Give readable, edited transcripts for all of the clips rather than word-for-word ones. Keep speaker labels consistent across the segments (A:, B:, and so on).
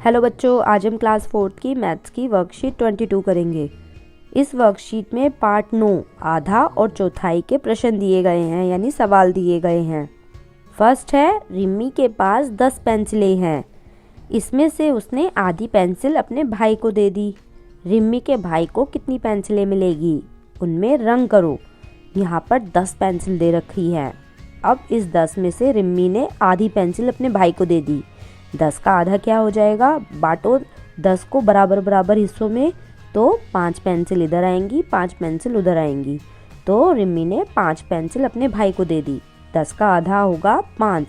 A: Hello बच्चों, आज हम क्लास 4th की मैथ्स की वर्कशीट 22 करेंगे। इस वर्कशीट में पार्ट 9 आधा और चौथाई के प्रश्न दिए गए हैं, यानी सवाल दिए गए हैं। फर्स्ट है, रिम्मी के पास 10 पेंसिलें हैं। इसमें से उसने आधी पेंसिल अपने भाई को दे दी। रिम्मी के भाई को कितनी पेंसिलें मिलेगी, उनमें रंग करो। यहाँ पर 10 पेंसिल दे रखी है। अब इस 10 में से रिम्मी ने आधी पेंसिल अपने भाई को दे दी। 10 का आधा क्या हो जाएगा, बांटो 10 को बराबर बराबर हिस्सों में, तो 5 पेंसिल इधर आएंगी, 5 पेंसिल उधर आएंगी। तो रिम्मी ने 5 पेंसिल अपने भाई को दे दी। 10 का आधा होगा 5।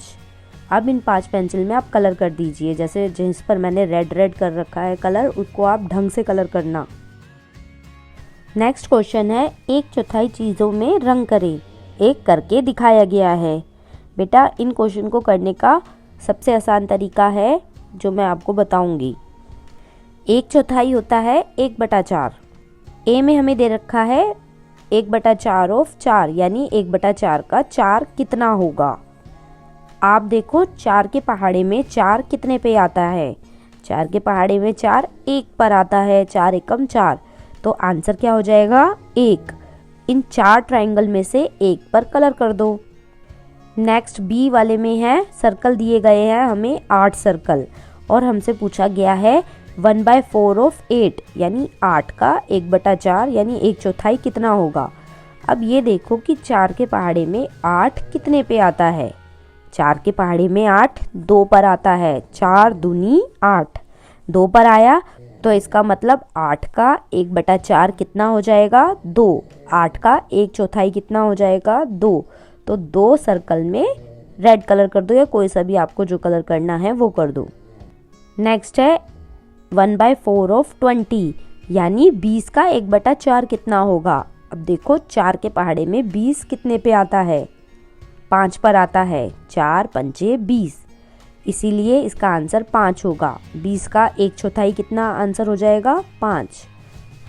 A: अब इन 5 पेंसिल में आप कलर कर दीजिए। जैसे जिस पर मैंने रेड कर रखा है कलर, उसको आप ढंग से कलर करना। नेक्स्ट क्वेश्चन है, 1/4 चीज़ों में रंग करें। एक करके दिखाया गया है। बेटा, इन क्वेश्चन को करने का सबसे आसान तरीका है जो मैं आपको बताऊंगी। 1/4 होता है 1/4। ए में हमें दे रखा है 1/4 ऑफ 4, यानी 1/4 का 4 कितना होगा। आप देखो 4 के पहाड़े में 4 कितने पे आता है। 4 के पहाड़े में 4 1 पर आता है। 4 एकम 4, तो आंसर क्या हो जाएगा 1। इन 4 ट्रायंगल में से एक पर कलर कर दो। नेक्स्ट बी वाले में है, सर्कल दिए गए हैं हमें 8 सर्कल, और हमसे पूछा गया है 1/4 ऑफ 8, यानी 8 का 1/4 यानी 1/4 कितना होगा। अब ये देखो कि 4 के पहाड़े में 8 कितने पे आता है। 4 के पहाड़े में 8 2 पर आता है। 4 दूनी 8, 2 पर आया, तो इसका मतलब 8 का 1/4 कितना हो जाएगा 2। 8 का 1/4 कितना हो जाएगा 2। तो 2 सर्कल में रेड कलर कर दो, या कोई सा भी आपको जो कलर करना है वो कर दो। नेक्स्ट है 1/4 ऑफ 20, यानी 20 का 1/4 कितना होगा। अब देखो 4 के पहाड़े में 20 कितने पे आता है, 5 पर आता है। 4 पंचे 20, इसीलिए इसका आंसर 5 होगा। 20 का 1/4 कितना आंसर हो जाएगा 5।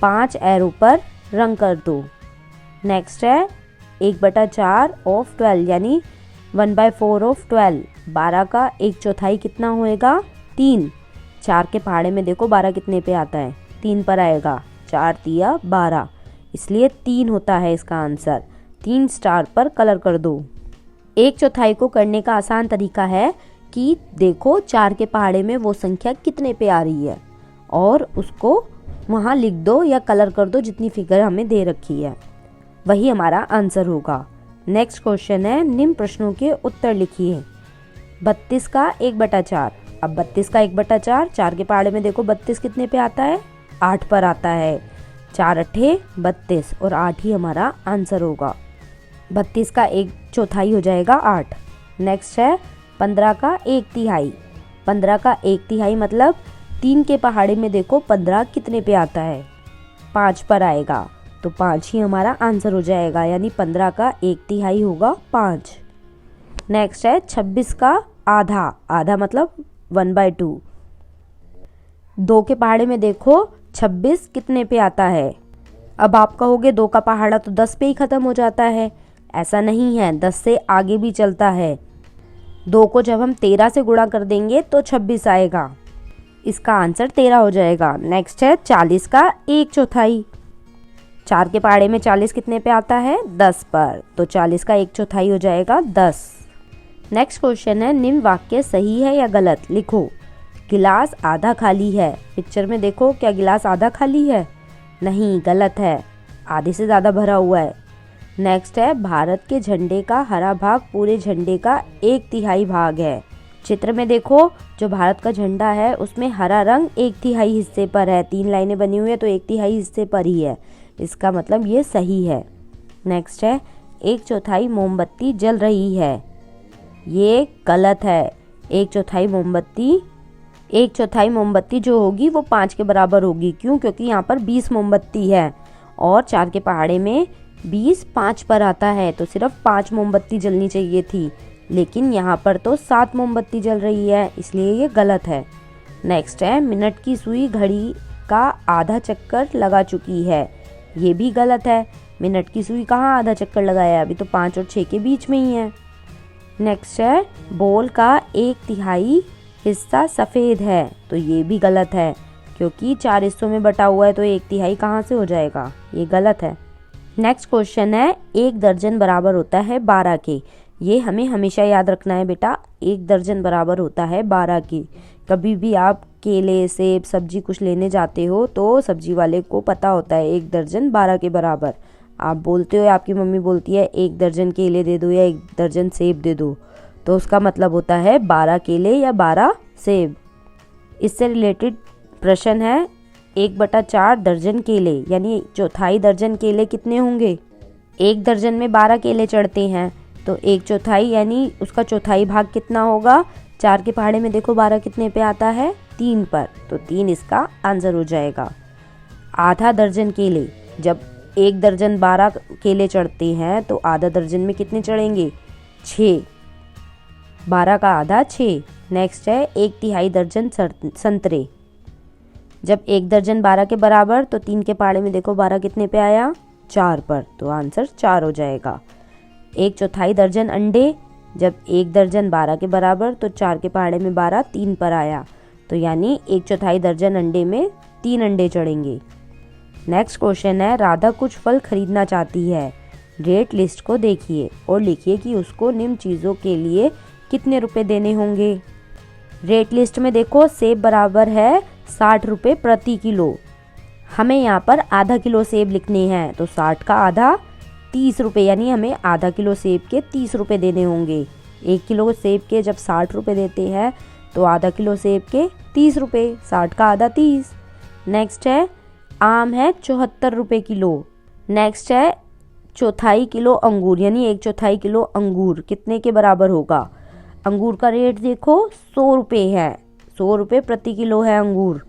A: 5 एरो पर रंग कर दो। नेक्स्ट है 1/4 ऑफ 12, यानी 1/4 ऑफ 12। 12 का 1/4 कितना होएगा 3। 4 के पहाड़े में देखो 12 कितने पे आता है, 3 पर आएगा। 4 तिया 12, इसलिए 3 होता है इसका आंसर। 3 स्टार पर कलर कर दो। 1/4 को करने का आसान तरीका है कि देखो 4 के पहाड़े में वो संख्या कितने पे आ रही है, और उसको वहाँ लिख दो या कलर कर दो जितनी फिगर हमें दे रखी है, वही हमारा आंसर होगा। नेक्स्ट क्वेश्चन है, निम्न प्रश्नों के उत्तर लिखिए। 32 का 1/4। अब 32 का 1/4, 4 के पहाड़े में देखो 32 कितने पे आता है, 8 पर आता है। 4 अट्ठे 32, और 8 ही हमारा आंसर होगा। 32 का 1/4 हो जाएगा 8। नेक्स्ट है 15 का 1/3। 15 का 1/3 मतलब 3 के पहाड़े में देखो 15 कितने पे आता है, 5 पर आएगा। तो 5 ही हमारा आंसर हो जाएगा, यानी 15 का 1/3 होगा 5। नेक्स्ट है 26 का आधा। आधा मतलब 1/2। 2 के पहाड़े में देखो 26 कितने पे आता है। अब आप कहोगे 2 का पहाड़ा तो 10 पे ही खत्म हो जाता है। ऐसा नहीं है, 10 से आगे भी चलता है। 2 को जब हम 13 से गुणा कर देंगे तो 26 आएगा। इसका आंसर 13 हो जाएगा। नेक्स्ट है 40 का 1/4। 4 के पहाड़े में 40 कितने पे आता है 10 पर, तो 40 का 1/4 हो जाएगा 10। नेक्स्ट क्वेश्चन है, निम्न वाक्य सही है या गलत, लिखो। गिलास आधा खाली है। पिक्चर में देखो, क्या गिलास आधा खाली है, नहीं, गलत है, आधे से ज़्यादा भरा हुआ है। नेक्स्ट है, भारत के झंडे का हरा भाग पूरे झंडे का 1/3 भाग है। चित्र में देखो, जो भारत का झंडा है उसमें हरा रंग 1/3 हिस्से पर है। 3 लाइनें बनी हुई है, तो 1/3 हिस्से पर ही है, इसका मतलब ये सही है। नेक्स्ट है, 1/4 मोमबत्ती जल रही है, ये गलत है। 1/4 मोमबत्ती जो होगी वो 5 के बराबर होगी। क्यों? क्योंकि यहाँ पर 20 मोमबत्ती है, और 4 के पहाड़े में 20 5 पर आता है, तो सिर्फ 5 मोमबत्ती जलनी चाहिए थी, लेकिन यहाँ पर तो 7 मोमबत्ती जल रही है, इसलिए ये गलत है। नेक्स्ट है, मिनट की सुई घड़ी का आधा चक्कर लगा चुकी है, ये भी गलत है। मिनट की सुई कहाँ आधा चक्कर लगाया है, अभी तो 5 और 6 के बीच में ही है। नेक्स्ट है, बॉल का 1/3 हिस्सा सफ़ेद है, तो ये भी गलत है क्योंकि 4 हिस्सों में बटा हुआ है तो 1/3 कहाँ से हो जाएगा, ये गलत है। नेक्स्ट क्वेश्चन है 1 दर्जन बराबर होता है 12 के। ये हमें हमेशा याद रखना है बेटा, 1 दर्जन बराबर होता है 12 के। कभी भी आप केले सेब सब्जी कुछ लेने जाते हो तो सब्जी वाले को पता होता है 1 दर्जन 12 के बराबर। आप बोलते हो, आपकी मम्मी बोलती है 1 दर्जन केले दे दो या 1 दर्जन सेब दे दो, तो उसका मतलब होता है 12 केले या 12 सेब। इससे रिलेटेड प्रश्न है 1/4 दर्जन केले, यानी चौथाई दर्जन केले कितने होंगे। 1 दर्जन में 12 केले चढ़ते हैं तो 1/4 यानी उसका चौथाई भाग कितना होगा। 4 के पहाड़े में देखो 12 कितने पे आता है, 3 पर, तो 3 इसका आंसर हो जाएगा। आधा दर्जन केले, जब 1 दर्जन 12 केले चढ़ते हैं तो आधा दर्जन में कितने चढ़ेंगे, 6। 12 का आधा 6। नेक्स्ट है 1/3 दर्जन संतरे, जब 1 दर्जन 12 के बराबर तो 3 के पहाड़े में देखो 12 कितने पे आया, 4 पर, तो आंसर 4 हो जाएगा। 1/4 दर्जन अंडे, जब 1 दर्जन 12 के बराबर तो 4 के पहाड़े में 12 3 पर आया, तो यानी 1/4 दर्जन अंडे में 3 अंडे चढ़ेंगे। नेक्स्ट क्वेश्चन है राधा कुछ फल खरीदना चाहती है। रेट लिस्ट को देखिए और लिखिए कि उसको निम्न चीज़ों के लिए कितने रुपए देने होंगे। रेट लिस्ट में देखो सेब बराबर है 60 रुपये प्रति किलो। हमें यहाँ पर आधा किलो सेब लिखने हैं तो 60 का आधा 30 रुपये, यानी हमें आधा किलो सेब के 30 रुपये देने होंगे। 1 किलो सेब के जब 60 रुपये देते हैं तो आधा किलो सेब के 30 रुपये, 60 का आधा 30। नेक्स्ट है आम है 74 रुपये किलो। नेक्स्ट है 1/4 किलो अंगूर, यानी 1/4 किलो अंगूर कितने के बराबर होगा। अंगूर का रेट देखो 100 रुपये है, 100 रुपये प्रति किलो है अंगूर,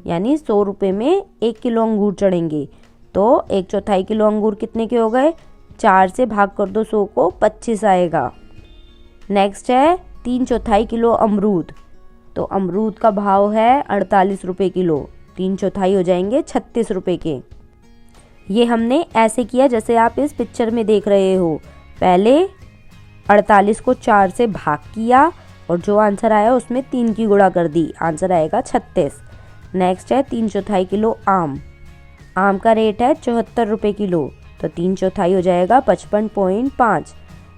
A: यानी 100 रुपये में 1 किलो अंगूर चढ़ेंगे। तो 1/4 किलो अंगूर कितने के हो गए, 4 से भाग कर दो 100 को, 25 आएगा। नेक्स्ट है 3/4 किलो अमरूद, तो अमरूद का भाव है 48 रुपये किलो, 3/4 हो जाएंगे 36 रुपये के। ये हमने ऐसे किया जैसे आप इस पिक्चर में देख रहे हो, पहले 48 को 4 से भाग किया और जो आंसर आया उसमें 3 की गुणा कर दी, आंसर आएगा 36। नेक्स्ट है 3/4 किलो आम, आम का रेट है 74 रुपये किलो, तो 3/4 हो जाएगा 55.5।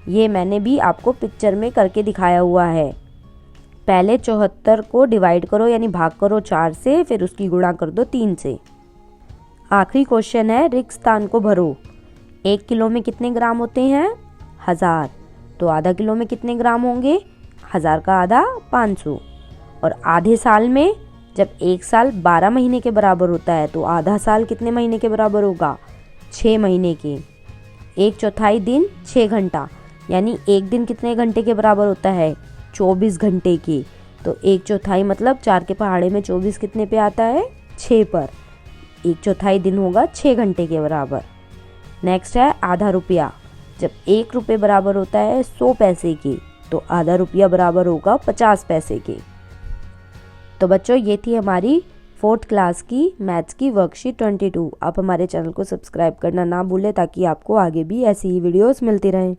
A: ये मैंने भी आपको पिक्चर में करके दिखाया हुआ है। पहले 74 को डिवाइड करो यानी भाग करो 4 से, फिर उसकी गुणा कर दो 3 से। आखिरी क्वेश्चन है रिक्त स्थान को भरो। 1 किलो में कितने ग्राम होते हैं, 1000, तो आधा किलो में कितने ग्राम होंगे, 1000 का आधा 500। और आधे साल में जब 1 साल 12 महीने के बराबर होता है तो आधा साल कितने महीने के बराबर होगा, 6 महीने के। 1/4 दिन 6 घंटा, यानी 1 दिन कितने घंटे के बराबर होता है, 24 घंटे के। तो 1/4 मतलब 4 के पहाड़े में 24 कितने पे आता है, 6 पर, 1/4 दिन होगा 6 घंटे के बराबर। नेक्स्ट है आधा रुपया, जब 1 रुपये बराबर होता है 100 पैसे के तो आधा रुपया बराबर होगा 50 पैसे के। तो बच्चों ये थी हमारी 4th क्लास की मैथ्स की वर्कशीट 22। आप हमारे चैनल को सब्सक्राइब करना ना भूलें ताकि आपको आगे भी ऐसी ही वीडियोस मिलती रहें।